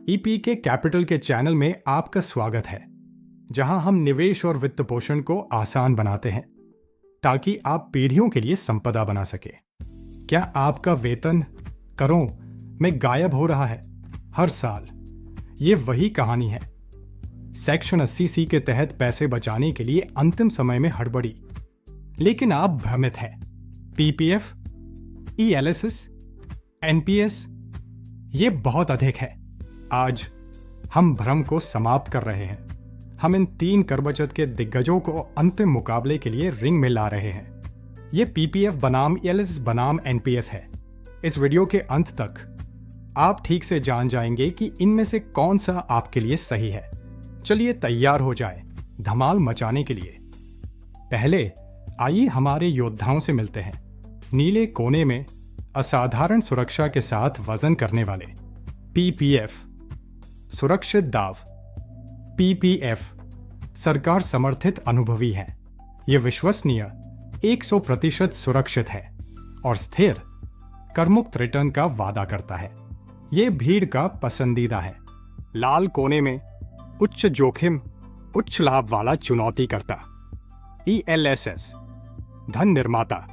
EP के capital के channel में आपका स्वागत है, जहां हम निवेश और वित्त पोषण को आसान बनाते हैं ताकि आप पीढ़ियों के लिए संपदा बना सके। क्या आपका वेतन करों में गायब हो रहा है हर साल? ये वही कहानी है। सेक्शन 80C के तहत पैसे बचाने के लिए अंतिम समय में हड़बड़ी, लेकिन आप भ्रमित हैं। पीपीएफ, ईएलएसएस, एनपीएस, ये बहुत अधिक है। आज हम भ्रम को समाप्त कर रहे हैं। हम इन 3 कर बचत के दिग्गजों को अंतिम मुकाबले के लिए रिंग में ला रहे हैं। ये पीपीएफ बनाम ईएलएसएस बनाम एनपीएस है। इस वीडियो के अंत तक आप ठीक से जान जाएंगे कि इनमें से कौन सा आपके लिए सही है। चलिए तैयार हो जाए धमाल मचाने के लिए। पहले आइए हमारे योद्धाओं से मिलते हैं। नीले कोने में असाधारण सुरक्षा के साथ वजन करने वाले पीपीएफ, सुरक्षित दाव। पीपीएफ सरकार समर्थित अनुभवी है। ये विश्वसनीय, 100% सुरक्षित है और स्थिर करमुक्त रिटर्न का वादा करता है। ये भीड़ का पसंदीदा है। लाल कोने में उच्च जोखिम उच्च लाभ वाला चुनौतीकर्ता ईएलएसएस, धन निर्माता।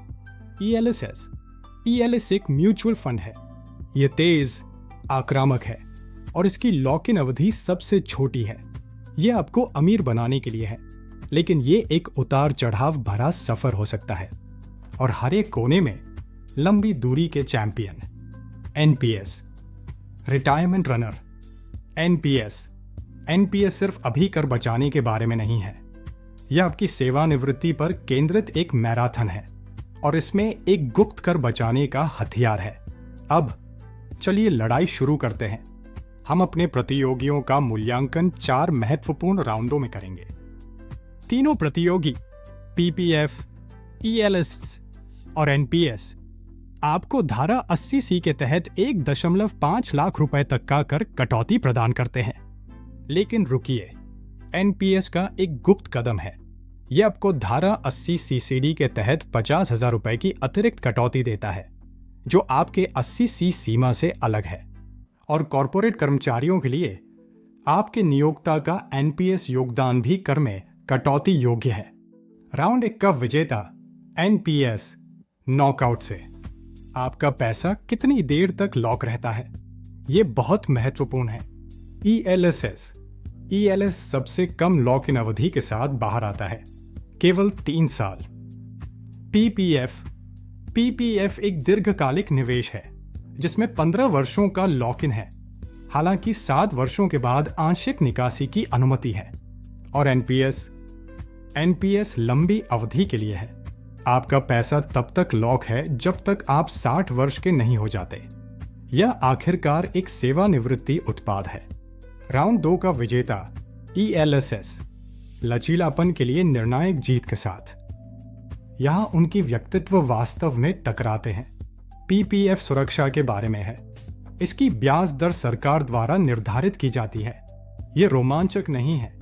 ईएलएस एक म्यूचुअल फंड है। ये तेज, आक्रामक है और इसकी लॉक इन अवधि सबसे छोटी है। ये आपको अमीर बनाने के लिए है, लेकिन ये एक उतार चढ़ाव भरा सफर हो सकता है। और हर एक कोने में लंबी दूरी के champion. NPS, retirement runner. NPS सिर्फ अभी कर बचाने के बारे में नहीं है। यह आपकी सेवानिवृत्ति पर केंद्रित एक मैराथन है और इसमें एक गुप्त कर बचाने का हथियार है। अब चलिए लड़ाई शुरू करते हैं। हम अपने प्रतियोगियों का मूल्यांकन 4 महत्वपूर्ण राउंडों में करेंगे। तीनों प्रतियोगी पीपीएफ, ईएलएस और एनपीएस आपको धारा 80C के तहत 1.5 लाख रुपए तक का कर कटौती प्रदान करते हैं। लेकिन रुकिए, एनपीएस का एक गुप्त कदम है। यह आपको धारा 80 CCD के तहत 50,000 रुपए की अतिरिक्त कटौती देता है, जो आपके 80C सीमा से अलग है। और कॉरपोरेट कर्मचारियों के लिए आपके नियोक्ता का एनपीएस योगदान भी कर में कटौती योग्य है। राउंड 1 का विजेता एनपीएस नॉकआउट से। आपका पैसा कितनी देर तक लॉक रहता है, यह बहुत महत्वपूर्ण है। ईएलएस सबसे कम लॉक इन अवधि के साथ बाहर आता है, केवल 3 साल। पीपीएफ एक दीर्घकालिक निवेश है जिसमें 15 वर्षों का लॉक इन है, हालांकि 7 वर्षों के बाद आंशिक निकासी की अनुमति है। और एनपीएस लंबी अवधि के लिए है। आपका पैसा तब तक लॉक है जब तक आप 60 वर्ष के नहीं हो जाते। यह आखिरकार एक सेवानिवृत्ति उत्पाद है। राउंड 2 का विजेता ईएलएसएस, लचीलापन के लिए निर्णायक जीत के साथ। यहां उनकी व्यक्तित्व वास्तव में टकराते हैं। पीपीएफ सुरक्षा के बारे में है। इसकी ब्याज दर सरकार द्वारा निर्धारित की जाती है। यह रोमांचक नहीं है,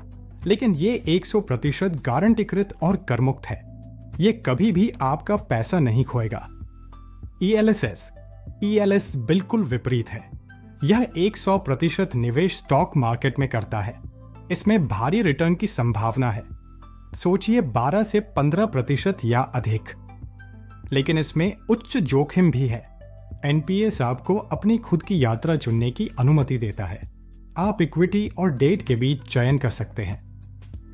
लेकिन यह 100% गारंटीकृत और करमुक्त है। यह कभी भी आपका पैसा नहीं खोएगा। ईएलएस बिल्कुल विपरीत है। यह 100% निवेश स्टॉक मार्केट में करता है। इसमें भारी रिटर्न की संभावना है, सोचिए 12 से 15% या अधिक। लेकिन इसमें उच्च जोखिम भी है। एनपीएस आपको अपनी खुद की यात्रा चुनने की अनुमति देता है। आप इक्विटी और डेट के बीच चयन कर सकते हैं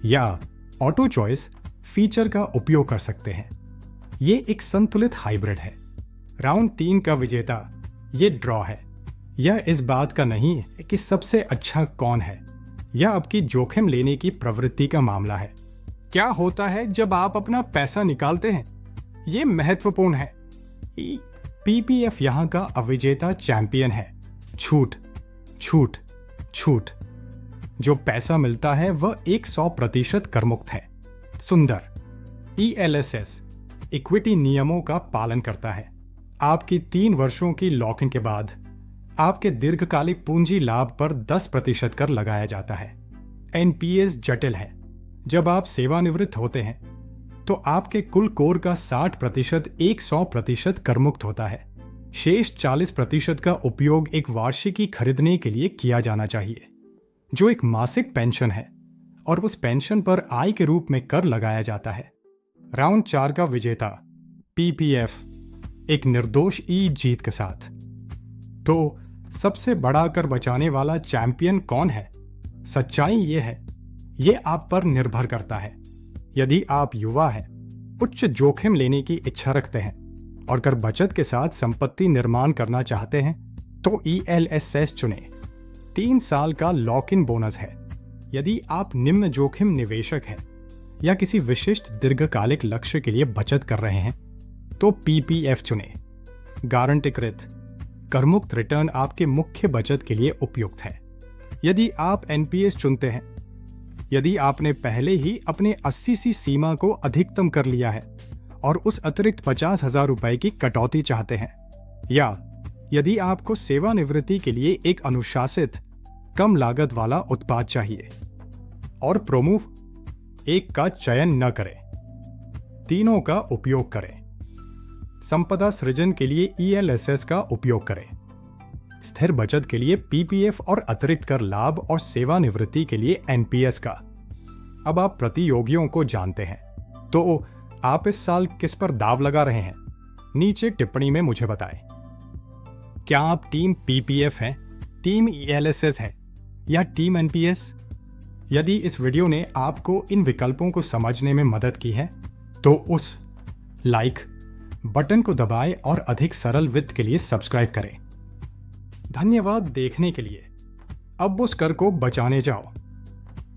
या ऑटो चॉइस फीचर का उपयोग कर सकते हैं। ये एक संतुलित हाइब्रिड है। राउंड 3 का विजेता ये ड्रॉ है। यह इस बात का नहीं है कि सबसे अच्छा कौन है, यह आपकी जोखिम लेने की प्रवृत्ति का मामला है। क्या होता है जब आप अपना पैसा निकालते हैं, यह महत्वपूर्ण है। पीपीएफ यहां का अविजेता चैंपियन है। छूट छूट छूट। जो पैसा मिलता है वह 100% करमुक्त है। सुंदर। ईएलएसएस इक्विटी नियमों का पालन करता है। आपकी 3 वर्षों की लॉक इन के बाद आपके दीर्घकालिक पूंजी लाभ पर 10% कर लगाया जाता है। एनपीएस जटिल है। जब आप सेवानिवृत्त होते हैं तो आपके कुल कोर का 60% 100% करमुक्त होता है। शेष 40% का उपयोग एक वार्षिकी खरीदने के लिए किया जाना चाहिए, जो एक मासिक पेंशन है और उस पेंशन पर आय के रूप में कर लगाया जाता है। राउंड 4 का विजेता पीपीएफ, एक निर्दोष ई जीत के साथ। तो सबसे बड़ा कर बचाने वाला चैंपियन कौन है? सच्चाई ये है, ये आप पर निर्भर करता है। यदि आप युवा हैं, उच्च जोखिम लेने की इच्छा रखते हैं और कर बचत के साथ संपत्ति निर्माण करना चाहते हैं, तो ELSS चुनें। 3 साल का लॉक इन बोनस है। यदि आप निम्न जोखिम निवेशक हैं या किसी विशिष्ट दीर्घकालिक लक्ष्य के लिए बचत कर रहे हैं, तो PPF चुनें। गारंटीकृत करमुक्त रिटर्न आपके मुख्य बचत के लिए उपयुक्त है। यदि आप NPS चुनते हैं, यदि आपने पहले ही अपने 80 सीमा को अधिकतम कर लिया है और उस अतिरिक्त 50,000 रुपए की कटौती चाहते हैं, या यदि आपको सेवानिवृत्ति के लिए एक अनुशासित कम लागत वाला उत्पाद चाहिए, और प्रोमूव एक का चयन न करें, तीनों का उपयोग करें। संपदा सृजन के लिए ELSS का उपयोग करें, स्थिर बचत के लिए PPF और अतिरिक्त कर लाभ और सेवानिवृत्ति के लिए NPS का। अब आप प्रतियोगियों को जानते हैं, तो आप इस साल किस पर दाव लगा रहे हैं? नीचे टिप्पणी में मुझे बताएं। क्या आप टीम PPF हैं, टीम ELSS हैं या टीम NPS? यदि इस वीडियो ने आपको इन विकल्पों को समझने में मदद की है, तो उस लाइक बटन को दबाएं और अधिक सरल वित्त के लिए सब्सक्राइब करें। धन्यवाद देखने के लिए। अब उस कर को बचाने जाओ।